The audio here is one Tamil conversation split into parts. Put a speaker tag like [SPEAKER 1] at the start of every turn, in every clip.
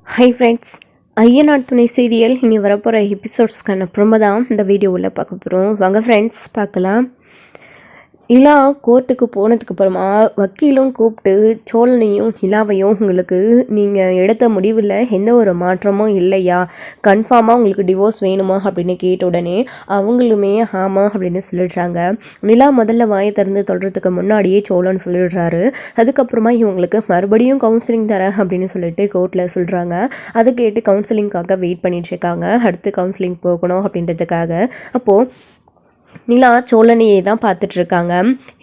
[SPEAKER 1] ஹை ஃப்ரெண்ட்ஸ், ஐயனார் துணை சீரியல் இனி வரப்போகிற எபிசோட்ஸ்க்கான ப்ரோமோ தான் இந்த வீடியோவில் பார்க்க போகிறோம். வாங்க ஃப்ரெண்ட்ஸ் பார்க்கலாம். நிலா கோர்ட்டுக்கு போனதுக்கு அப்புறமா வக்கீலும் கூப்பிட்டு சோழனையும் நிலாவையும் உங்களுக்கு நீங்கள் எடுத்த முடிவில் எந்த ஒரு மாற்றமும் இல்லையா, கன்ஃபார்மாக உங்களுக்கு டிவோர்ஸ் வேணுமா அப்படின்னு கேட்ட உடனே அவங்களுமே ஆமாம் அப்படின்னு சொல்லிடுறாங்க. நிலா முதல்ல வாயை திறந்து தொடுறதுக்கு முன்னாடியே சோழன் சொல்லிடுறாரு. அதுக்கப்புறமா இவங்களுக்கு மறுபடியும் கவுன்சிலிங் தரேன் அப்படின்னு சொல்லிட்டு கோர்ட்டில் சொல்கிறாங்க. அதை கேட்டு கவுன்சிலிங்காக வெயிட் பண்ணிட்டு இருக்காங்க. அடுத்து கவுன்சிலிங் போகணும் அப்படின்றதுக்காக. அப்போது நிலா சோழனையே தான் பார்த்துட்ருக்காங்க.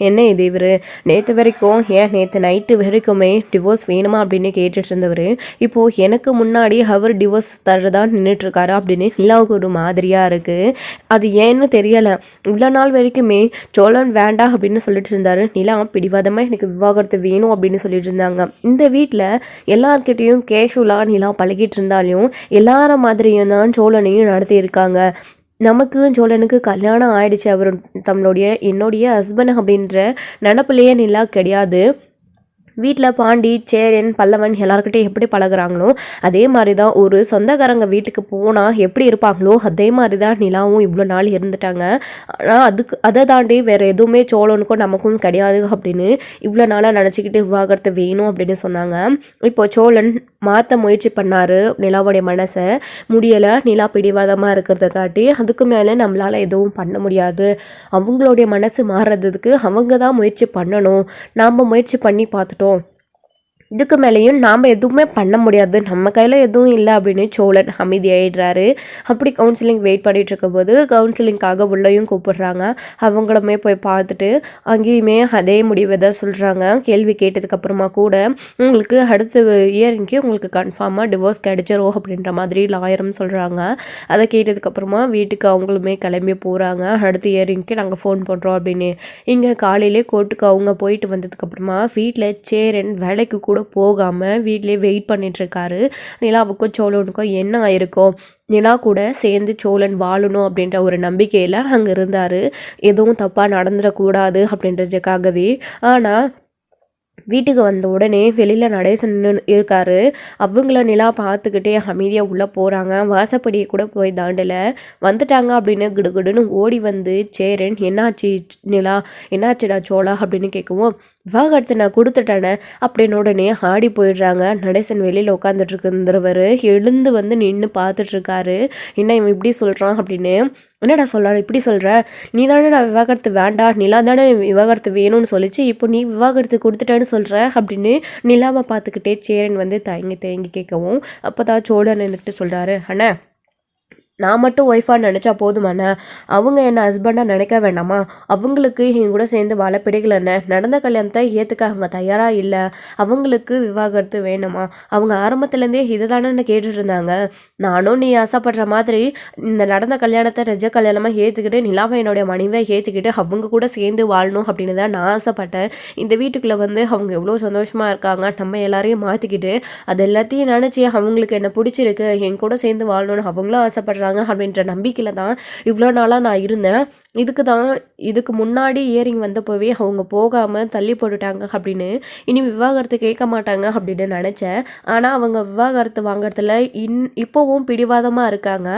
[SPEAKER 1] என்ன இது இவர் நேற்று வரைக்கும் நேற்று நைட்டு வரைக்குமே டிவோர்ஸ் வேணுமா அப்படின்னு கேட்டுட்டு இருந்தவர் இப்போது எனக்கு முன்னாடி அவர் டிவோர்ஸ் தர்றதா நின்றுட்டுருக்காரு அப்படின்னு நிலாவுக்கு ஒரு மாதிரியாக இருக்குது. அது ஏன்னு தெரியலை. இவ்வளோ நாள் வரைக்குமே சோழன் வேண்டாம் அப்படின்னு சொல்லிட்டு இருந்தார். நிலா பிடிவாதமாக எனக்கு விவாகரத்து வேணும் அப்படின்னு சொல்லிட்டு இருந்தாங்க. இந்த வீட்டில் எல்லார்கிட்டையும் கேஷுவலாக நிலா பழகிட்டு இருந்தாலையும் எல்லார மாதிரியும் தான் சோழனையும் நடத்தியிருக்காங்க. நமக்கு சோழனுக்கு கல்யாணம் ஆயிடுச்சு, அவர் என்னுடைய ஹஸ்பண்ட் அப்படின்ற நினப்பிலேயே நிலா கிடையாது. வீட்டில் பாண்டி, சேரன், பல்லவன் எல்லாருக்கிட்டையும் எப்படி பழகுறாங்களோ அதே மாதிரி தான் ஒரு சொந்தக்காரங்க வீட்டுக்கு போனால் எப்படி இருப்பாங்களோ அதே மாதிரி தான் நிலாவும் இவ்வளோ நாள் இருந்துட்டாங்க. ஆனால் அதை தாண்டி வேறு எதுவுமே சோழனுக்கும் நமக்கும் கிடையாது அப்படின்னு இவ்வளோ நாளாக நினச்சிக்கிட்டு விவாகரத்து வேணும் அப்படின்னு சொன்னாங்க. இப்போ சோழன் மாற்ற முயற்சி பண்ணார் நிலாவுடைய மனசை. முடியலை. நிலா பிடிவாதமாக இருக்கிறத காட்டி அதுக்கு மேலே நம்மளால் எதுவும் பண்ண முடியாது. அவங்களுடைய மனசு மாறுறதுக்கு அவங்க தான் முயற்சி பண்ணணும். நாம் முயற்சி பண்ணி பார்த்துட்டோம். இதுக்கு மேலேயும் நாம் எதுவுமே பண்ண முடியாது, நம்ம கையில் எதுவும் இல்லை அப்படின்னு சோழன் அமைதியாகிடுறாரு. அப்படி கவுன்சிலிங் வெயிட் பண்ணிகிட்டு இருக்கும்போது கவுன்சிலிங்காக உள்ளேயும் கூப்பிடுறாங்க. அவங்களுமே போய் பார்த்துட்டு அங்கேயுமே அதே முடிவை தான் சொல்கிறாங்க. கேள்வி கேட்டதுக்கப்புறமா கூட உங்களுக்கு அடுத்த இயரிங்க்கு உங்களுக்கு கன்ஃபார்மாக டிவோர்ஸ் கிடைச்சிரும் அப்படின்ற மாதிரி லாயரும் சொல்கிறாங்க. அதை கேட்டதுக்கப்புறமா வீட்டுக்கு அவங்களுமே கிளம்பி போகிறாங்க. அடுத்த இயரிங்க்கு நாங்கள் ஃபோன் பண்ணுறோம் அப்படின்னு. இங்கே காலையிலே கோர்ட்டுக்கு அவங்க போயிட்டு வந்ததுக்கப்புறமா வீட்டில் சேரன் வேலைக்கு கூட போகாமல் வீட்டிலே வெயிட் பண்ணிட்டுருக்காரு. நிலாவுக்கும் சோழனுக்கும் என்ன ஆயிருக்கும், நிலா கூட சேர்ந்து சோழன் வாழணும் அப்படின்ற ஒரு நம்பிக்கையில் அங்கே இருந்தார். எதுவும் தப்பாக நடந்துடக்கூடாது அப்படின்றதுக்காகவே. ஆனால் வீட்டுக்கு வந்த உடனே வெளியில் நடேசன் இருக்காரு. அவங்கள நிலா பார்த்துக்கிட்டே அமைதியாக உள்ளே போகிறாங்க. வாசப்படியை கூட போய் தாண்டலை. வந்துட்டாங்க அப்படின்னு கிடுகிடுன்னு ஓடி வந்து சேரன் என்னாச்சு நிலா, என்னாச்சுடா சோழா அப்படின்னு கேட்கவும் விவாகரத்து நான் கொடுத்துட்டேனே அப்படின்னு உடனே ஆடி போயிடுறாங்க. நடேசன் வெளியில் உட்காந்துட்ருக்குறவர் எழுந்து வந்து நின்று பார்த்துட்ருக்காரு. என்ன இவன் இப்படி சொல்கிறான் அப்படின்னு. என்னடா சொல்கிறான் இப்படி சொல்கிற, நீ தானே நான் விவாகரத்து வேண்டாம், நிலா தானே விவாகரத்து வேணும்னு சொல்லிச்சு, இப்போ நீ விவாகரத்து கொடுத்துட்டேன்னு சொல்கிற அப்படின்னு நிலாவை பார்த்துக்கிட்டே சேரன் வந்து தயங்கி கேட்கவும் அப்போ தான் சோழன் இருந்துக்கிட்டு சொல்கிறாரு, அண்ணா நான் மட்டும் ஒய்ஃபாக நினச்சா போதுமாண்ணே, அவங்க என்ன ஹஸ்பண்டாக நினைக்க வேண்டாமா, அவங்களுக்கு என் கூட சேர்ந்து வாழ பிடிக்கலண்ணே, நடந்த கல்யாணத்தை ஏற்றுக்க அவங்க தயாராக இல்லை, அவங்களுக்கு விவாகரத்து வேணுமா, அவங்க ஆரம்பத்துலேருந்தே இதை தானே கேட்டுட்டு இருந்தாங்க, நானும் நீ ஆசைப்படுற மாதிரி இந்த நடந்த கல்யாணத்தை நிஜ கல்யாணமாக ஏற்றுக்கிட்டு நிலாவை என்னுடைய மனைவியை ஏற்றுக்கிட்டு அவங்க கூட சேர்ந்து வாழணும் அப்படின்னு தான் நான் ஆசைப்பட்டேன். இந்த வீட்டுக்குள்ளே வந்து அவங்க எவ்வளோ சந்தோஷமாக இருக்காங்க, நம்ம எல்லாரையும் மாற்றிக்கிட்டு அது எல்லாத்தையும் நினச்சி அவங்களுக்கு என்ன பிடிச்சிருக்கு, என் கூட சேர்ந்து வாழணும்னு அவங்களும் ஆசைப்படுறாங்க அப்படின்ற நம்பிக்கையில் தான் இவ்வளோ நாளாக நான் இருந்தேன். இதுக்கு முன்னாடி இயரிங் வந்தப்போவே அவங்க போகாமல் தள்ளி போட்டுட்டாங்க அப்படின்னு இனி விவாகரத்து கேட்க மாட்டாங்க அப்படின்னு நினச்சேன். ஆனால் அவங்க விவாகரத்து வாங்குறதுல இப்போவும் பிடிவாதமாக இருக்காங்க.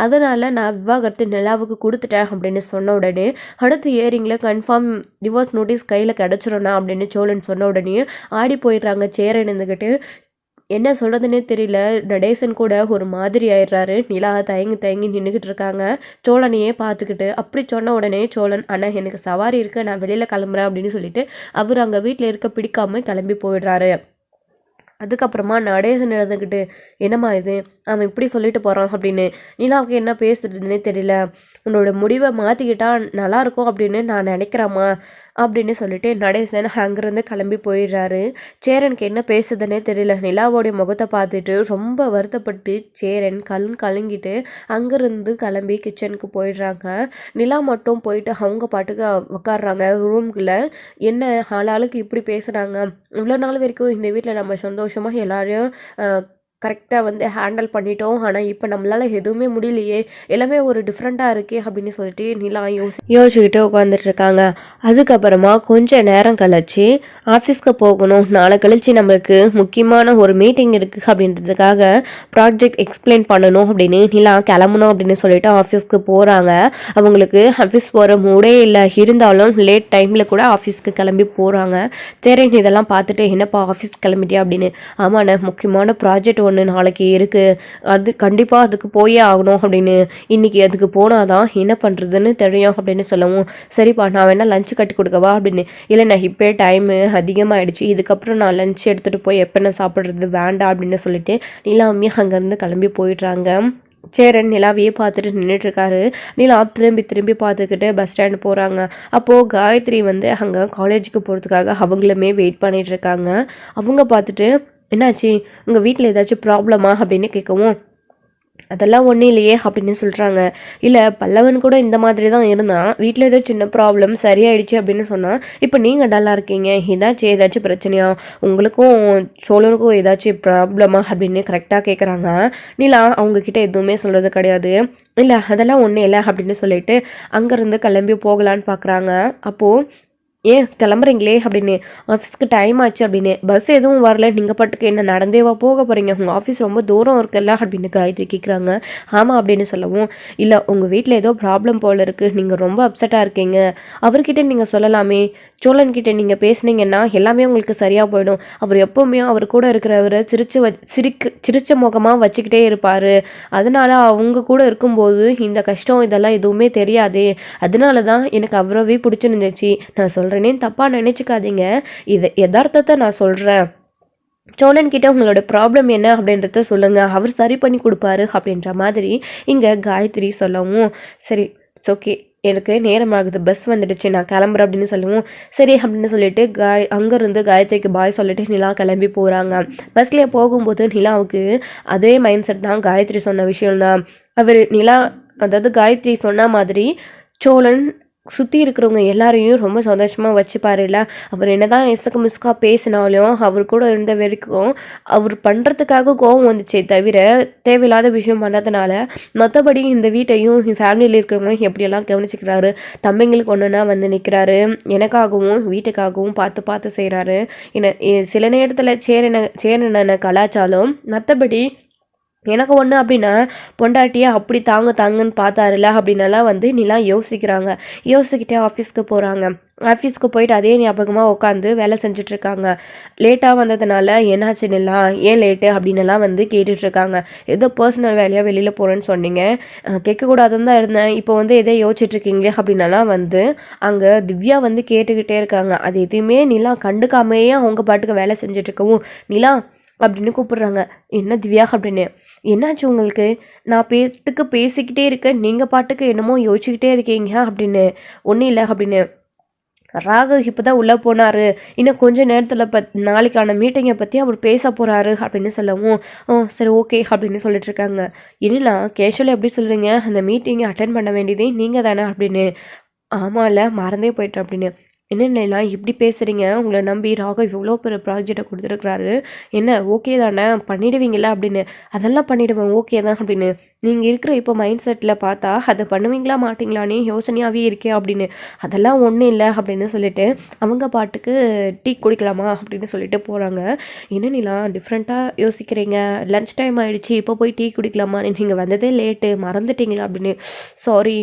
[SPEAKER 1] அதனால் நான் விவாகரத்து நிலாவுக்கு கொடுத்துட்டேன் அப்படின்னு சொன்ன உடனே அடுத்த இயரிங்கில் கன்ஃபார்ம் டிவோர்ஸ் நோட்டீஸ் கையில் கிடச்சிரோண்ணா அப்படின்னு சோழன் சொன்ன உடனே ஆடி போயிடுறாங்க. சேரன் இருந்துக்கிட்டு என்ன சொல்கிறதுனே தெரியல. நடேசன் கூட ஒரு மாதிரி ஆயிடுறாரு. நிலா தயங்கி நின்றுக்கிட்டு இருக்காங்க சோழனையே பார்த்துக்கிட்டு. அப்படி சொன்ன உடனே சோழன், அண்ணா எனக்கு சவாரி இருக்குது, நான் வெளியில் கிளம்புறேன் அப்படின்னு சொல்லிட்டு அவர் அங்கே வீட்டில் இருக்க பிடிக்காம கிளம்பி போயிடுறாரு. அதுக்கப்புறமா நடேசன் எழுதுக்கிட்டு, என்னம்மா இது அவன் இப்படி சொல்லிட்டு போகிறான் அப்படின்னு. நிலாவுக்கு என்ன பேசுறதுன்னே தெரியல. உன்னோட முடிவை மாற்றிக்கிட்டா நல்லாயிருக்கும் அப்படின்னு நான் நினைக்கிறேம்மா அப்படின்னு சொல்லிட்டு நடேசன் அங்கேருந்து கிளம்பி போயிடுறாரு. சேரனுக்கு என்ன பேசுதுன்னே தெரியல. நிலாவோடைய முகத்தை பார்த்துட்டு ரொம்ப வருத்தப்பட்டு சேரன் கலங்கிட்டு அங்கேருந்து கிளம்பி கிச்சனுக்கு போயிடுறாங்க. நிலா மட்டும் போயிட்டு அவங்க பாட்டுக்கு உட்காடுறாங்க ரூம்குள்ளே. என்ன ஆளாளுக்கு இப்படி பேசுகிறாங்க, இவ்வளோ நாள் வரைக்கும் இந்த வீட்டில் நம்ம சந்தோஷமாக எல்லாரையும் கரெக்டாக வந்து ஹேண்டில் பண்ணிட்டோம், ஆனால் இப்போ நம்மளால் எதுவுமே முடியலையே, எல்லாமே ஒரு டிஃப்ரெண்ட்டாக இருக்கே அப்படின்னு சொல்லிட்டு நிலா யோசிச்சுக்கிட்டு உட்காந்துட்ருக்காங்க. அதுக்கப்புறமா கொஞ்சம் நேரம் கழிச்சு ஆஃபீஸ்க்கு போகணும், நாளை கழிச்சு நம்மளுக்கு முக்கியமான ஒரு மீட்டிங் இருக்குது அப்படின்றதுக்காக ப்ராஜெக்ட் எக்ஸ்பிளைன் பண்ணணும் அப்படின்னு நிலா கிளம்பணும் அப்படின்னு சொல்லிட்டு ஆஃபீஸ்க்கு போகிறாங்க. அவங்களுக்கு ஆஃபீஸ் போகிற மூடே இல்லை, இருந்தாலும் லேட் டைமில் கூட ஆஃபீஸ்க்கு கிளம்பி போகிறாங்க. சரி இதெல்லாம் பார்த்துட்டு என்னப்பா ஆஃபீஸ் கிளம்பிட்டியா அப்படின்னு. ஆமாண்ணே, முக்கியமான ப்ராஜெக்ட் ஒன்று நாளைக்கு இருக்குது, அது கண்டிப்பாக அதுக்கு போயே ஆகணும் அப்படின்னு. இன்றைக்கி அதுக்கு போனால் தான் என்ன பண்ணுறதுன்னு தெரியும் அப்படின்னு சொல்லவும், சரிப்பா நான் வேணால் லஞ்சு கட்டி கொடுக்கவா அப்படின்னு. இல்லை நான் இப்போ டைமு அதிகமாகிடுச்சு, இதுக்கப்புறம் நான் லஞ்ச் எடுத்துகிட்டு போய் எப்போ நான் சாப்பிட்றது, வேண்டாம் அப்படின்னு சொல்லிட்டு நிலாவுமே அங்கேருந்து கிளம்பி போயிடுறாங்க. சேரன் நிலாவையே பார்த்துட்டு நின்றுட்டுருக்காரு. நிலா திரும்பி பார்த்துக்கிட்டு பஸ் ஸ்டாண்டு போகிறாங்க. அப்போது காயத்ரி வந்து அங்கே காலேஜுக்கு போகிறதுக்காக அவங்களுமே வெயிட் பண்ணிகிட்ருக்காங்க. அவங்க பார்த்துட்டு என்னாச்சு, உங்கள் வீட்டில் ஏதாச்சும் ப்ராப்ளமா அப்படின்னு கேட்கவும், அதெல்லாம் ஒன்றும் இல்லையே அப்படின்னு சொல்கிறாங்க. இல்லை பல்லவன் கூட இந்த மாதிரி தான் இருந்தான், வீட்டில் ஏதோ சின்ன ப்ராப்ளம் சரியாயிடுச்சு அப்படின்னு சொன்னால், இப்போ நீங்கள் டல்லாக இருக்கீங்க, ஏதாச்சும் பிரச்சனையா, உங்களுக்கும் சோழனுக்கும் ஏதாச்சும் ப்ராப்ளமா அப்படின்னு கரெக்டாக கேட்குறாங்க. நிலா அவங்கக்கிட்ட எதுவுமே சொல்கிறது கிடையாது. இல்லை அதெல்லாம் ஒன்றும் இல்லை அப்படின்னு சொல்லிட்டு அங்கேருந்து கிளம்பி போகலான்னு பார்க்குறாங்க. அப்போது ஏன் கிளம்புறீங்களே அப்படின்னு, ஆஃபீஸ்க்கு டைம் ஆச்சு அப்படின்னு. பஸ் எதுவும் வரல, நீங்கள் பாட்டுக்கு என்ன நடந்தேவா போக போகிறீங்க, உங்கள் ஆஃபீஸ் ரொம்ப தூரம் இருக்குல்ல அப்படின்னு காயத்ரி கேட்குறாங்க. ஆமாம் அப்படின்னு சொல்லவும், இல்லை உங்கள் வீட்டில் ஏதோ ப்ராப்ளம் போல் இருக்குது, நீங்கள் ரொம்ப அப்செட்டாக இருக்கீங்க, அவர்கிட்ட நீங்கள் சொல்லலாமே, சோழன்கிட்ட நீங்கள் பேசுனீங்கன்னா எல்லாமே உங்களுக்கு சரியாக போயிடும். அவர் எப்போவுமே அவர் கூட இருக்கிறவரை சிரிச்ச முகமாக வச்சுக்கிட்டே இருப்பார், அதனால அவங்க கூட இருக்கும்போது இந்த கஷ்டம் இதெல்லாம் எதுவுமே தெரியாதே, அதனால தான் எனக்கு அவரவே பிடிச்சிருந்துச்சு. நான் சொல்கிறேனே தப்பாக நினச்சிக்காதீங்க, இது யதார்த்தத்தை நான் சொல்கிறேன். சோழன் கிட்ட உங்களோட ப்ராப்ளம் என்ன அப்படின்றத சொல்லுங்கள், அவர் சரி பண்ணி கொடுப்பாரு அப்படின்ற மாதிரி இங்கே காயத்ரி சொல்லவும், சரி ஓகே எனக்கு நேரமாகுது, பஸ் வந்துடுச்சு, நான் கிளம்புறேன் அப்படின்னு சொல்லவும், சரி அப்படின்னு சொல்லிட்டு அங்கேருந்து காயத்ரிக்கு பாய் சொல்லிட்டு நிலா கிளம்பி போகிறாங்க. பஸ்லேயே போகும்போது நிலாவுக்கு அதே மைண்ட் செட் தான், காயத்ரி சொன்ன விஷயம்தான். அவர் நிலா அதாவது காயத்ரி சொன்ன மாதிரி சோழன் சுற்றி இருக்கிறவங்க எல்லாரையும் ரொம்ப சந்தோஷமாக வச்சுப்பாருல்ல. அவர் என்ன தான் எசக்கு மிஸ்கா பேசினாலும் அவர் கூட இருந்த வரைக்கும் அவர் பண்ணுறதுக்காக கோபம் வந்துச்சே தவிர தேவையில்லாத விஷயம் பண்ணதுனால, மற்றபடி இந்த வீட்டையும் ஃபேமிலியில் இருக்கிறவங்களும் எப்படியெல்லாம் கவனிச்சிக்கிறாரு, தம்பிங்களுக்கு ஒன்றுனா வந்து நிற்கிறாரு, எனக்காகவும் வீட்டுக்காகவும் பார்த்து பார்த்து செய்கிறாரு. சில நேரத்தில் சேரனை கலாச்சாரம், மற்றபடி எனக்கு ஒன்று அப்படின்னா பொண்டாட்டியை அப்படி தாங்கன்னு பார்த்தாருல அப்படின்னலாம் வந்து நிலா யோசிக்கிட்டே ஆஃபீஸ்க்கு போகிறாங்க. ஆஃபீஸ்க்கு போயிட்டு அதே ஞாபகமாக உட்காந்து வேலை செஞ்சிட்ருக்காங்க. லேட்டாக வந்ததுனால என்னாச்சு நிலா, ஏன் லேட்டு அப்படின்னலாம் வந்து கேட்டுட்ருக்காங்க. ஏதோ பர்சனல் வேலையாக வெளியில் போகிறேன்னு சொன்னீங்க, கேட்கக்கூடாதுன்னு தான் இருந்தேன், இப்போ வந்து எதோ யோசிச்சுட்ருக்கீங்களே அப்படின்னலாம் வந்து அங்கே திவ்யா வந்து கேட்டுக்கிட்டே இருக்காங்க. அது எதுவுமே நிலா கண்டுக்காமையே அவங்க பாட்டுக்கு வேலை செஞ்சிட்ருக்கவும், நிலா அப்படின்னு கூப்பிடுறாங்க. என்ன திவ்யா அப்படின்னு, என்னாச்சு உங்களுக்கு, நான் பேசிக்கிட்டே இருக்கேன், நீங்கள் பாட்டுக்கு என்னமோ யோசிச்சுக்கிட்டே இருக்கீங்க அப்படின்னு. ஒன்றும் இல்லை அப்படின்னு. ராகவ் இப்போ தான் உள்ளே போனார், இன்னும் கொஞ்சம் நேரத்தில் நாளைக்கான மீட்டிங்கை பற்றி அவர் பேச போகிறாரு அப்படின்னு சொல்லவும், சரி ஓகே அப்படின்னு சொல்லிட்டு இருக்காங்க. இல்லைனா கேஷுவலாக எப்படி சொல்கிறீங்க, அந்த மீட்டிங்கை அட்டென்ட் பண்ண வேண்டியதே நீங்கள் தானே அப்படின்னு. ஆமாம் இல்லை மறந்தே போயிட்டேன் அப்படின்னு. என்னென்னலாம் இப்படி பேசுகிறீங்க, உங்களை நம்பி ராகவ் இவ்வளோ பெரிய ப்ராஜெக்டை கொடுத்துருக்குறாரு, என்ன ஓகே தானே பண்ணிடுவீங்களா அப்படின்னு. அதெல்லாம் பண்ணிவிடுவேன் ஓகே தான் அப்படின்னு. நீங்கள் இருக்கிற இப்போ மைண்ட் செட்டில் பார்த்தா அதை பண்ணுவீங்களா மாட்டிங்களானே யோசனையாகவே இருக்கே அப்படின்னு. அதெல்லாம் ஒன்றும் இல்லை அப்படின்னு சொல்லிட்டு அவங்க பாட்டுக்கு டீ குடிக்கலாமா அப்படின்னு சொல்லிட்டு போகிறாங்க. என்னென்னலாம் டிஃப்ரெண்ட்டாக யோசிக்கிறீங்க, லன்ச் டைம் ஆகிடுச்சு, இப்போ போய் டீ குடிக்கலாமா, நீங்கள் வந்ததே லேட்டு மறந்துட்டீங்களா அப்படின்னு. சாரி,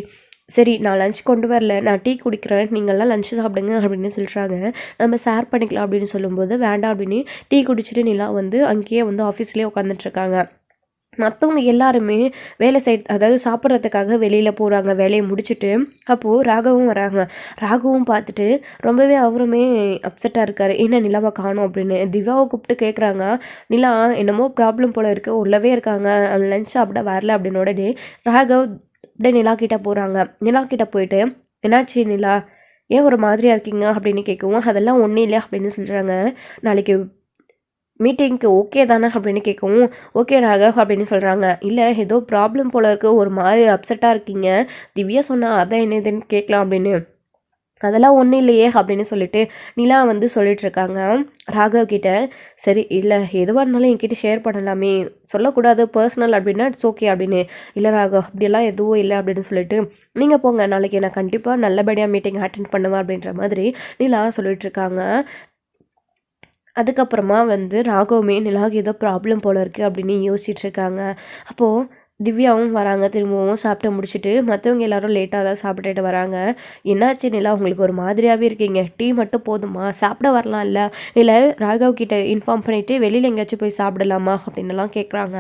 [SPEAKER 1] சரி நான் லஞ்ச் கொண்டு வரல, நான் டீ குடிக்கிறேன், நீங்கள்லாம் லஞ்ச் சாப்பிடுங்க அப்படின்னு சொல்கிறாங்க. நம்ம ஷேர் பண்ணிக்கலாம் அப்படின்னு சொல்லும்போது வேண்டாம் அப்படின்னு டீ குடிச்சிட்டு நிலா வந்து அங்கேயே வந்து ஆஃபீஸ்லேயே உட்காந்துட்ருக்காங்க. மற்றவங்க எல்லாருமே வேலை அதாவது சாப்பிட்றதுக்காக வெளியில் போகிறாங்க வேலையை முடிச்சுட்டு. அப்போது ராகவும் வராங்க. ராகவும் பார்த்துட்டு ரொம்பவே அவருமே அப்செட்டாக இருக்கார், என்ன நிலாவை காணோம் அப்படின்னு. திவ்யாவை கூப்பிட்டு கேட்குறாங்க. நிலா என்னமோ ப்ராப்ளம் போல் இருக்குது, உள்ளவே இருக்காங்க, லஞ்ச் சாப்பிட வரல அப்படின்னு. உடனே ராகவ் அப்படியே நிலா கிட்ட போகிறாங்க. நிலா கிட்ட போயிட்டு என்னாச்சு நிலா, ஏன் ஒரு மாதிரியாக இருக்கீங்க அப்படின்னு கேட்கவும், அதெல்லாம் ஒன்றும் இல்லை அப்படின்னு சொல்கிறாங்க. நாளைக்கு மீட்டிங்க்கு ஓகே தானே அப்படின்னு கேட்கவும், ஓகே ராகவ் அப்படின்னு சொல்கிறாங்க. இல்லை ஏதோ ப்ராப்ளம் போல் இருக்குது, ஒரு மாதிரி அப்செட்டாக இருக்கீங்க, திவ்யா சொன்னால் அதான் என்னதுன்னு கேட்கலாம் அப்படின்னு. அதெல்லாம் ஒன்றும் இல்லையே அப்படின்னு சொல்லிட்டு நிலா வந்து சொல்லிட்டுருக்காங்க ராகவ் கிட்ட. சரி இல்லை எதுவாக இருந்தாலும் என்கிட்ட ஷேர் பண்ணலாமே, சொல்லக்கூடாது பர்சனல் அப்படின்னா இட்ஸ் ஓகே அப்படின்னு. இல்லை ராகவ் அப்படியெல்லாம் எதுவும் இல்லை அப்படின்னு சொல்லிட்டு, நீங்கள் போங்க, நாளைக்கு நான் கண்டிப்பாக நல்லபடியாக மீட்டிங் அட்டென்ட் பண்ணுவேன் அப்படின்ற மாதிரி நிலா சொல்லிட்டுருக்காங்க. அதுக்கப்புறமா வந்து ராகவுமே நிலாவுக்கு ஏதோ ப்ராப்ளம் போல இருக்குது அப்படின்னு யோசிச்சுட்டு இருக்காங்க. அப்போது திவ்யாவும் வராங்க. திரும்பவும் சாப்பிட்டு முடிச்சுட்டு மற்றவங்க எல்லாரும் லேட்டாக தான் சாப்பிட்டுட்டு வராங்க. என்னாச்சு நிலா, உங்களுக்கு ஒரு மாதிரியாகவே இருக்கீங்க, டீ மட்டும் போதுமா, சாப்பிட வரலாம்ல, இல்லை ராகவ் கிட்ட இன்ஃபார்ம் பண்ணிவிட்டு வெளியில் எங்கேயாச்சும் போய் சாப்பிடலாமா அப்படின்னுலாம் கேட்குறாங்க.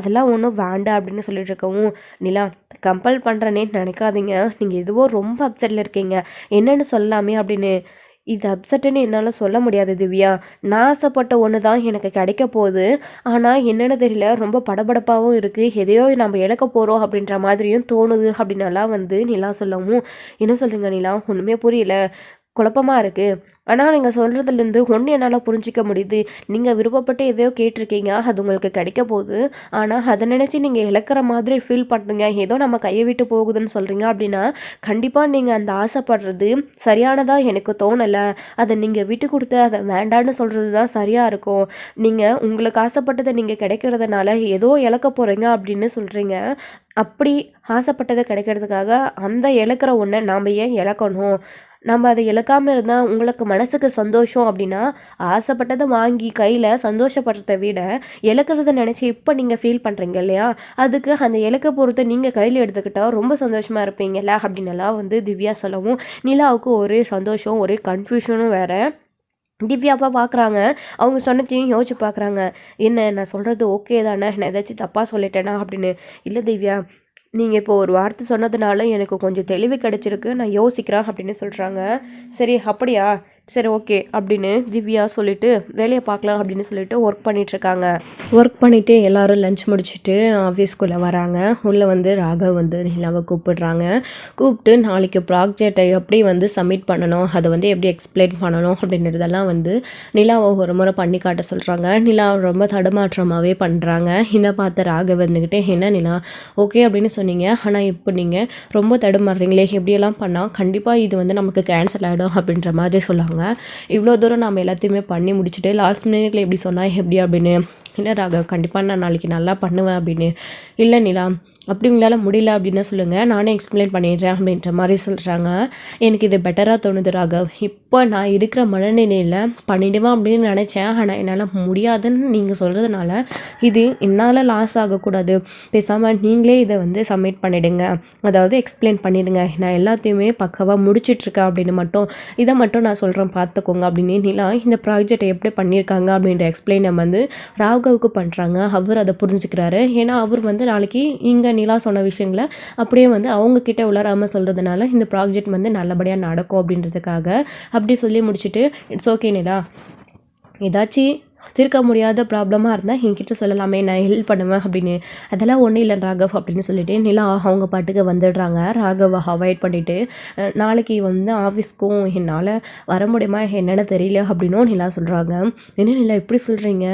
[SPEAKER 1] அதெல்லாம் ஒன்றும் வேண்டாம் அப்படின்னு சொல்லிட்டு இருக்கவும், நிலா கம்பல் பண்ணுறேனே நினைக்காதீங்க, நீங்கள் எதுவோ ரொம்ப அப்செட்டில் இருக்கீங்க, என்னென்னு சொல்லலாமே அப்படின்னு. இது அப்செட்டுன்னு என்னால் சொல்ல முடியாது திவ்யா. நான் ஆசைப்பட்ட ஒன்று தான் எனக்கு கிடைக்க போகுது. ஆனால் என்னென்னு தெரியல, ரொம்ப படபடப்பாகவும் இருக்குது, எதையோ நம்ம இழக்க போகிறோம் அப்படின்ற மாதிரியும் தோணுது அப்படின்னலாம் வந்து நிலா சொல்லவும், என்ன சொல்கிறீங்க நிலா, ஒன்றுமே புரியல, குழப்பமாக இருக்குது. ஆனால் நீங்கள் சொல்கிறதுலேருந்து ஒன்று என்னால் புரிஞ்சிக்க முடியுது. நீங்கள் விருப்பப்பட்டு எதையோ கேட்டிருக்கீங்க, அது உங்களுக்கு கிடைக்க போகுது. ஆனால் அதை நினச்சி நீங்கள் இழக்கிற மாதிரி ஃபீல் பண்ணுறீங்க, ஏதோ நம்ம கையை விட்டு போகுதுன்னு சொல்கிறீங்க அப்படின்னா, கண்டிப்பாக நீங்கள் அந்த ஆசைப்படுறது சரியானதாக எனக்கு தோணலை. அதை நீங்கள் விட்டு கொடுத்து அதை வேண்டான்னு சொல்கிறது தான் சரியாக இருக்கும். நீங்கள் உங்களுக்கு ஆசைப்பட்டதை நீங்கள் கிடைக்கிறதுனால ஏதோ இழக்க போகிறீங்க அப்படின்னு சொல்கிறீங்க. அப்படி ஆசைப்பட்டதை கிடைக்கிறதுக்காக அந்த இழக்கிற ஒன்றை நாம் ஏன் இழக்கணும்? நம்ம அதை இழக்காமல் இருந்தால் உங்களுக்கு மனசுக்கு சந்தோஷம் அப்படின்னா, ஆசைப்பட்டதை வாங்கி கையில் சந்தோஷப்படுறத விட இழக்கிறத நினச்சி இப்போ நீங்கள் ஃபீல் பண்ணுறீங்க இல்லையா, அதுக்கு அந்த இலக்கை பொறுத்து நீங்கள் கையில் எடுத்துக்கிட்டால் ரொம்ப சந்தோஷமாக இருப்பீங்கல்ல அப்படின்னலாம் வந்து திவ்யா சொல்லவும், நிலாவுக்கு ஒரே சந்தோஷம், ஒரே கன்ஃபியூஷனும் வேறு. திவ்யாப்பா பார்க்குறாங்க, அவங்க சொன்னதையும் யோசிச்சு பார்க்குறாங்க. என்ன நான் சொல்கிறது ஓகே தானே, நான் ஏதாச்சும் தப்பாக சொல்லிட்டேனா அப்படின்னு. இல்லை திவ்யா, நீங்கள் இப்போ ஒரு வார்த்தை சொன்னதுனால எனக்கு கொஞ்சம் தெளிவு கிடைச்சிருக்கு, நான் யோசிக்கிறேன் அப்படின்னு சொல்கிறாங்க. சரி அப்படியா, சரி ஓகே அப்படின்னு திவ்யா சொல்லிட்டு வேலையை பார்க்கலாம் அப்படின்னு சொல்லிட்டு ஒர்க் பண்ணிகிட்ருக்காங்க. ஒர்க் பண்ணிவிட்டு எல்லோரும் லஞ்ச் முடிச்சுட்டு ஆஃபீஸ்க்குள்ளே வராங்க. உள்ளே வந்து ராகவ் வந்து நிலாவை கூப்பிடுறாங்க. கூப்பிட்டு நாளைக்கு ப்ராஜெக்டை எப்படி வந்து சப்மிட் பண்ணணும், அதை வந்து எப்படி எக்ஸ்பிளைன் பண்ணணும் அப்படின்றதெல்லாம் வந்து நிலாவை ஒரு முறை பண்ணி காட்ட சொல்கிறாங்க. நிலா ரொம்ப தடுமாற்றமாகவே பண்ணுறாங்க. இதை பார்த்த ராகவ் வந்துக்கிட்டு, என்ன நிலா ஓகே அப்படின்னு சொன்னீங்க, ஆனால் இப்போ நீங்கள் ரொம்ப தடுமாறுறீங்களே, எப்படியெல்லாம் பண்ணால் கண்டிப்பாக இது வந்து நமக்கு கேன்சல் ஆகிடும் அப்படின்ற மாதிரி சொல்லுவாங்க. இவ்வளோ தூரம் நம்ம எல்லாத்தையுமே பண்ணி முடிச்சுட்டு லாஸ்ட் மினிட்ல எப்படி சொன்னால் எப்படி அப்படின்னு. இல்லை ராகவ், கண்டிப்பாக நான் நாளைக்கு நல்லா பண்ணுவேன் அப்படின்னு. இல்லை நிலா, அப்படி உங்களால் முடியல அப்படின்னு சொல்லுங்கள், நானே எக்ஸ்பிளைன் பண்ணிடுறேன் அப்படின்ற மாதிரி சொல்கிறாங்க. எனக்கு இது பெட்டராக தோணுது ராகவ். இப்போ நான் இருக்கிற மனநிலையில் பண்ணிடுவேன் அப்படின்னு நினச்சேன், ஆனால் என்னால் முடியாதுன்னு நீங்கள் சொல்கிறதுனால இது என்னால் லாஸ் ஆகக்கூடாது. பேசாமல் நீங்களே இதை வந்து சப்மிட் பண்ணிவிடுங்க, அதாவது எக்ஸ்பிளைன் பண்ணிவிடுங்க, நான் எல்லாத்தையுமே பக்காவாக முடிச்சிட்ருக்கேன் அப்படின்னு மட்டும், இதை மட்டும் நான் சொல்கிறேன் பார்த்துக்கோங்க அப்படின்னு. நிலா இந்த ப்ராஜெக்டை எப்படி பண்ணியிருக்காங்க அப்படின்ற எக்ஸ்பிளைனை வந்து ராகவுக்கு பண்ணுறாங்க. அவர் அதை புரிஞ்சுக்கிறாரு. ஏன்னா அவர் வந்து நாளைக்கு இங்கே நிலா சொன்ன விஷயங்களை அப்படியே வந்து அவங்கக்கிட்ட உளராமல் சொல்கிறதுனால இந்த ப்ராஜெக்ட் வந்து நல்லபடியாக நடக்கும் அப்படின்றதுக்காக அப்படி சொல்லி முடிச்சுட்டு, இட்ஸ் ஓகே நிலா, ஏதாச்சும் தீர்க்க முடியாத ப்ராப்ளமாக இருந்தால் என்கிட்ட சொல்லலாமே, நான் ஹெல்ப் பண்ணுவேன் அப்படின்னு. அதெல்லாம் ஒன்றும் இல்லை ராகவ் அப்படின்னு சொல்லிட்டு நிலா அவங்க பாட்டுக்கு வந்துடுறாங்க. ராகவை அவாய்ட் பண்ணிவிட்டு, நாளைக்கு வந்து ஆஃபீஸ்க்கும் என்னால் வர முடியுமா என்னென்னு தெரியல அப்படின்னும் நிலா சொல்கிறாங்க. என்ன நிலா இப்படி சொல்கிறீங்க,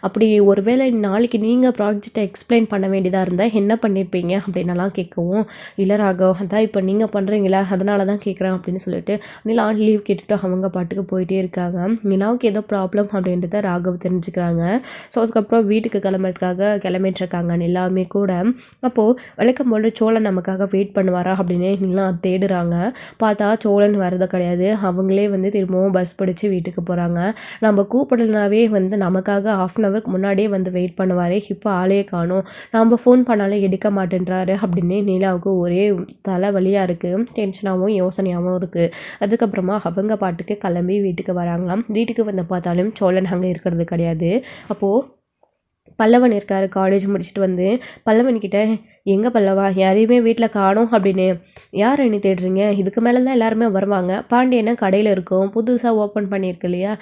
[SPEAKER 1] அப்படி ஒருவேளை நாளைக்கு நீங்கள் ப்ராஜெக்டை எக்ஸ்பிளைன் பண்ண வேண்டியதாக இருந்தால் என்ன பண்ணியிருப்பீங்க அப்படின்னலாம் கேட்கவும், இல்லை ராகவ், அதான் இப்போ நீங்கள் பண்ணுறீங்களா அதனால தான் கேட்குறேன் அப்படின்னு சொல்லிட்டு நிலா லீவ் கேட்டுட்டு அவங்க பாட்டுக்கு போயிட்டே இருக்காங்க. நிலாவுக்கு ஏதோ ப்ராப்ளம் அப்படின்றத ராகவ் தெரிஞ்சுக்கிறாங்க. ஸோ அதுக்கப்புறம் வீட்டுக்கு கிளம்பிட்டுருக்காங்க எல்லாமே கூட. அப்போது வழக்கம் போல் சோழன் நமக்காக வெயிட் பண்ணுவாரா அப்படின்னு எல்லாம் தேடுறாங்க. பார்த்தா சோழன் வரது கிடையாது. அவங்களே வந்து திரும்பவும் பஸ் பிடிச்சி வீட்டுக்கு போகிறாங்க. நம்ம கூப்பிடலனாவே வந்து நமக்காக 1/2 ஹவருக்கு முன்னாடியே வந்து வெயிட் பண்ணுவார், இப்போ ஆளையே காணும், நம்ம ஃபோன் பண்ணாலே எடுக்க மாட்டேன்றாரு அப்படின்னு நிலாவுக்கு ஒரே தலைவலியாக இருக்குது, டென்ஷனாகவும் யோசனையாகவும் இருக்குது. அதுக்கப்புறமா அவங்க பாட்டுக்கு கிளம்பி வீட்டுக்கு வராங்களாம். வீட்டுக்கு வந்து பார்த்தாலும் சோழன் அங்கே இருக்கிறது கிடையாது. அப்போது பல்லவன் இருக்கார், காலேஜ் முடிச்சுட்டு வந்து பல்லவன்கிட்ட, எங்கே பல்லவா யாரையுமே வீட்டில் காணோம் அப்படின்னு. யார் என்ன தேடுறீங்க, இதுக்கு மேலே தான் எல்லாருமே வருவாங்க, பாண்டியனை கடையில் இருக்கும், புதுசாக ஓப்பன் பண்ணியிருக்கு இல்லையா,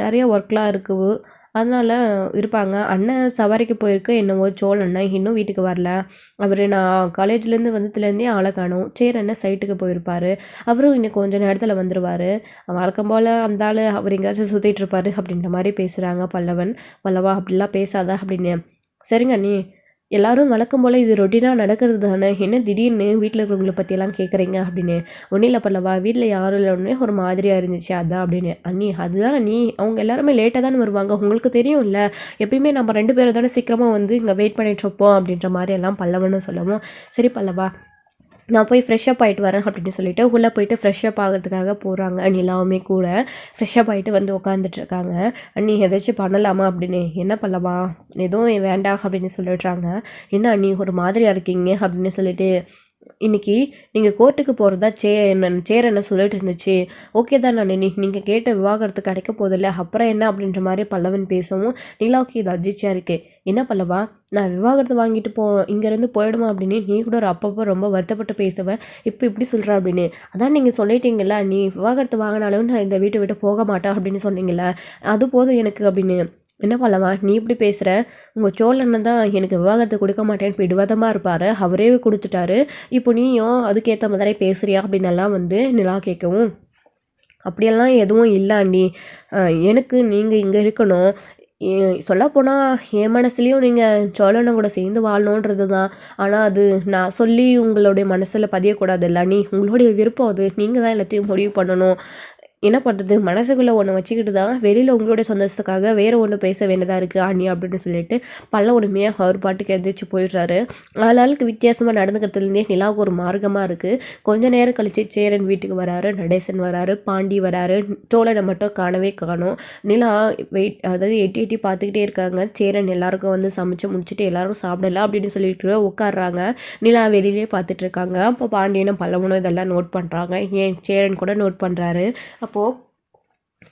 [SPEAKER 1] நிறைய ஒர்க்லாம் இருக்குது, அதனால் இருப்பாங்க, அண்ணன் சவாரிக்கு போயிருக்கு என்னவோ சோழண்ணன் இன்னும் வீட்டுக்கு வரல, அவர் நான் காலேஜ்லேருந்து வந்ததுலேருந்தே ஆளை காணும், சரி அண்ணன் சைட்டுக்கு போயிருப்பார், அவரும் இன்னும் கொஞ்சம் நேரத்தில் வந்துடுவார், வழக்கம் போல் அந்த ஆள் அவர் எங்கேயாச்சும் சுற்றிட்டு இருப்பார் அப்படின்ற மாதிரி பேசுகிறாங்க பல்லவன். பல்லவா அப்படிலாம் பேசாத அப்படின்னு. சரிங்க நீ, எல்லாரும் வழக்கம் போல் இது ரொட்டீனாக நடக்கிறது தானே, என்ன திடீர்னு வீட்டில் இருக்கிறவங்கள பற்றியெல்லாம் கேட்குறீங்க அப்படின்னு. ஒன்றும் இல்லை பல்லவா, வீட்டில் யாரும் இல்லைன்னு ஒரு மாதிரியாக இருந்துச்சு அதான் அப்படின்னு. அண்ணி அதுதான் நீ, அவங்க எல்லாருமே லேட்டாக தானே வருவாங்க, உங்களுக்கு தெரியும் இல்லை, எப்பயுமே நம்ம 2 பேரும் தானே சீக்கிரமாக வந்து இங்கே வெயிட் பண்ணிகிட்ருப்போம் அப்படின்ற மாதிரி எல்லாம் பல்லவன்னு சொல்லவும், சரி பல்லவா நான் போய் ஃப்ரெஷ்அப் ஆகிட்டு வரேன் அப்படின்னு சொல்லிட்டு உள்ளே போயிட்டு ஃப்ரெஷ்அப் ஆகிறதுக்காக போகிறாங்க. நிலாவுமே கூட ஃப்ரெஷ்அப் ஆகிட்டு வந்து உட்காந்துட்ருக்காங்க. நீ ஏதாச்சும் பண்ணலாமா அப்படின்னு. என்ன பண்ணலாமா, எதுவும் வேண்டாம் அப்படின்னு சொல்லிடுறாங்க. என்ன நீ ஒரு மாதிரியாக இருக்கீங்க அப்படின்னு சொல்லிட்டு, இன்னைக்கு நீங்கள் கோர்ட்டுக்கு போகிறதா சேரனை சொல்லிட்டு இருந்துச்சு. ஓகே தான் நான் நீங்கள் கேட்ட விவாகரத்து கிடைக்க போதில்ல, அப்புறம் என்ன அப்படின்ற மாதிரி பல்லவன் பேசவும் நிலாவுக்கு இது அதிர்ச்சியாக இருக்குது. என்ன பல்லவா, நான் விவாகரத்து வாங்கிட்டு இங்கேருந்து போயிடுமா அப்படின்னு நீ கூட ஒரு அப்பப்போ ரொம்ப வருத்தப்பட்டு பேசுவேன், இப்போ இப்படி சொல்கிற அப்படின்னு. அதான் நீங்கள் சொல்லிட்டீங்கல்ல, நீ விவாகரத்து வாங்கினாலும் நான் இந்த வீட்டை விட்டு போக மாட்டேன் அப்படின்னு சொன்னீங்கல்ல, அது போதும் எனக்கு அப்படின்னு. என்ன பல்லவா நீ இப்படி பேசுகிற, உங்கள் சோழனை தான் எனக்கு விவாகரத்து கொடுக்க மாட்டேன்னு பிடிவாதமாக இருப்பார், அவரே கொடுத்துட்டாரு, இப்போ நீயும் அதுக்கேற்ற மாதிரி பேசுகிறியா அப்படின்னெல்லாம் வந்து நிலா கேட்கவும், அப்படியெல்லாம் எதுவும் இல்லாண்டி, எனக்கு நீங்கள் இங்கே இருக்கணும், சொல்லப்போனால் என் மனசுலேயும் நீங்கள் சோழனை கூட சேர்ந்து வாழணுன்றது தான். ஆனால் அது நான் சொல்லி உங்களுடைய மனசில் பதியக்கூடாதுல்ல, உங்களுடைய விருப்பம் அது, நீங்கள் தான் எல்லாத்தையும் முடிவு பண்ணணும். என்ன பண்ணுறது, மனசுக்குள்ளே ஒன்று வச்சுக்கிட்டு தான் வெளியில் உங்களுடைய சந்தோஷத்துக்காக வேறு ஒன்று பேச வேண்டியதாக இருக்குது அண்ணி அப்படின்னு சொல்லிட்டு பல்லவனுமே அவர் பாட்டுக்கு எழுந்திரிச்சு போயிடுறாரு. ஆளாளுக்கு வித்தியாசமாக நடந்துக்கிறதுலேருந்தே நிலாவுக்கு ஒரு மார்க்கமாக இருக்குது. கொஞ்ச நேரம் கழித்து சேரன் வீட்டுக்கு வராரு, நடேசன் வராரு, பாண்டி வராரு, சோழனை மட்டும் காணவே காணும். நிலா அதாவது எட்டி எட்டி பார்த்துக்கிட்டே இருக்காங்க. சேரன் எல்லாருக்கும் வந்து சமைச்சு முடிச்சுட்டு எல்லாரும் சாப்பிடலாம் அப்படின்னு சொல்லிட்டு உட்காடுறாங்க. நிலா வெளியிலே பார்த்துட்டு இருக்காங்க. அப்போ பாண்டியனும் பல்லவனும் இதெல்லாம் நோட் பண்ணுறாங்க. ஏன் சேரன் கூட நோட் பண்ணுறாரு. அப்போது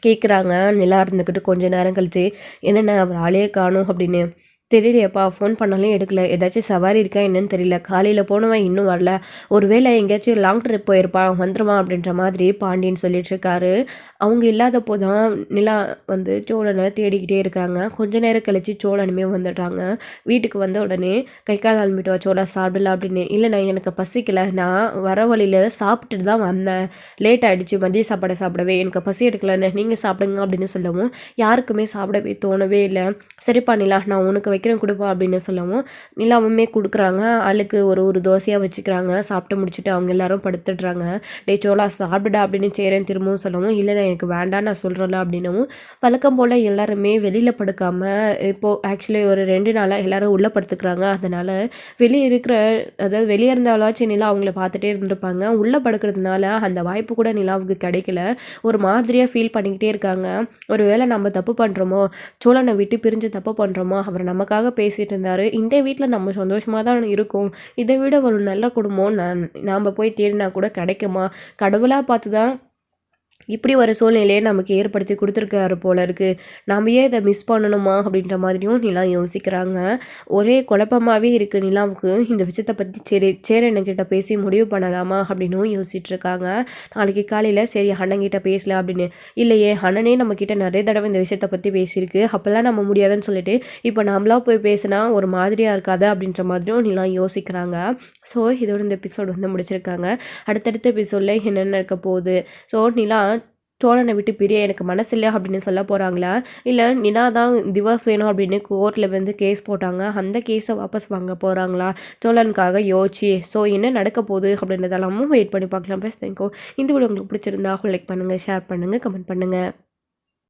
[SPEAKER 1] கேட்குறாங்க நிலா இருந்துக்கிட்டு கொஞ்ச நேரம் கழிச்சு, என்னென்ன அவர் ஆளையே காணும் அப்படின்னு. தெரியலையப்பா, ஃபோன் பண்ணாலும் எடுக்கல, ஏதாச்சும் சவாரி இருக்கா என்னன்னு தெரியல, காலையில் போனவன் இன்னும் வரல, ஒருவேளை எங்கேயாச்சும் லாங் ட்ரிப் போயிருப்பான், வந்துடுவான் அப்படின்ற மாதிரி பாண்டியன் சொல்லிட்டு இருக்காரு. அவங்க இல்லாதப்போ தான் நிலா வந்து சோழனை தேடிக்கிட்டே இருக்காங்க. கொஞ்ச நேரம் கழிச்சு சோழனுமே வந்துடுறாங்க. வீட்டுக்கு வந்த உடனே கை கால் அலம்பிட்டு வா சோழா சாப்பிடலாம் அப்படின்னு. இல்லைண்ணா எனக்கு பசிக்கலை, நான் வர வழியில் சாப்பிட்டுட்டு தான் வந்தேன், லேட் ஆகிடுச்சு, மதிய சாப்பிடவே எனக்கு பசி எடுக்கலன்னு, நீங்கள் சாப்பிடுங்க அப்படின்னு சொல்லவும் யாருக்குமே சாப்பிடவே தோணவே இல்லை. சரிப்பா நிலா, நான் உனக்கு வைக்கிறேன் கொடுப்பா அப்படின்னு சொல்லவும் நிலாவுமே கொடுக்குறாங்க. ஆளுக்கு ஒரு தோசையாக வச்சுக்கிறாங்க. சாப்பிட்டு முடிச்சுட்டு அவங்க எல்லாரும் படுத்துடுறாங்க. டே சோளா சாப்பிடுடா அப்படின்னு சேரன் திரும்பவும் சொல்லவும், இல்லைண்ணா எனக்கு வேண்டாம் நான் சொல்கிறல அப்படின்னவும், வழக்கம் போல் எல்லாருமே வெளியில் படுக்காமல் இப்போது ஆக்சுவலி ஒரு 2 நாளாக எல்லாரும் உள்ளே படுத்துக்கிறாங்க. அதனால் வெளியே இருக்கிற, அதாவது வெளியே இருந்தாலாச்சும் நிலா அவங்கள பார்த்துட்டே இருந்திருப்பாங்க. உள்ளே படுக்கிறதுனால அந்த வாய்ப்பு கூட நிலாவுக்கு கிடைக்கல. ஒரு மாதிரியாக ஃபீல் பண்ணிக்கிட்டே இருக்காங்க. ஒரு வேளை நம்ம தப்பு பண்ணுறோமோ, சோழனை விட்டு பிரிஞ்சு தப்பு பண்ணுறோமோ, அவர் நமக்காக பேசிகிட்டு இருந்தார், இந்த வீட்டில் நம்ம சந்தோஷமாக தான் இருக்கோம், இதை விட ஒரு நல்ல குடும்பம் நாம் போய் தேடினா கூட கிடைக்குமா, கடவுளாக பார்த்து தான் இப்படி ஒரு சூழ்நிலையை நமக்கு ஏற்படுத்தி கொடுத்துருக்காரு போல இருக்குது, நாம் ஏன் இதை மிஸ் பண்ணணுமா அப்படின்ற மாதிரியும் நிலா யோசிக்கிறாங்க. ஒரே குழப்பமாகவே இருக்குது நிலாவுக்கு. இந்த விஷயத்தை பற்றி சேரன்கிட்ட பேசி முடிவு பண்ணலாமா அப்படின்னும் யோசிச்சுட்டு இருக்காங்க. நாளைக்கு காலையில் சரி அண்ணங்கிட்ட பேசலாம் அப்படின்னு. இல்லையே, அண்ணனே நம்மக்கிட்ட நிறைய தடவை இந்த விஷயத்தை பற்றி பேசியிருக்கு, அப்போல்லாம் நம்ம முடியாதுன்னு சொல்லிட்டு இப்போ நம்மளா போய் பேசினா ஒரு மாதிரியாக இருக்காது அப்படின்ற மாதிரியும் நிலா யோசிக்கிறாங்க. ஸோ இதோட இந்த எபிசோடு வந்து முடிச்சிருக்காங்க. அடுத்தடுத்த எபிசோடில் என்னென்ன இருக்க போகுது, ஸோ நிலா சோழனை விட்டு பிரிய எனக்கு மனசு இல்லை அப்படின்னு சொல்ல போகிறாங்களா, இல்லை நிலா தான் டிவோர்ஸ் வேணும் அப்படின்னு கோர்ட்டில் வந்து கேஸ் போட்டாங்க, அந்த கேஸை வாபஸ் வாங்க போகிறாங்களா சோழனுக்காக யோசிச்சு. ஸோ என்ன நடக்க போகுது அப்படின்றதெல்லாமும் வெயிட் பண்ணி பார்க்கலாம். Plus thank you. இந்த வீடியோ உங்களுக்கு பிடிச்சிருந்தா லைக் பண்ணுங்கள், ஷேர் பண்ணுங்கள், கமெண்ட் பண்ணுங்கள்.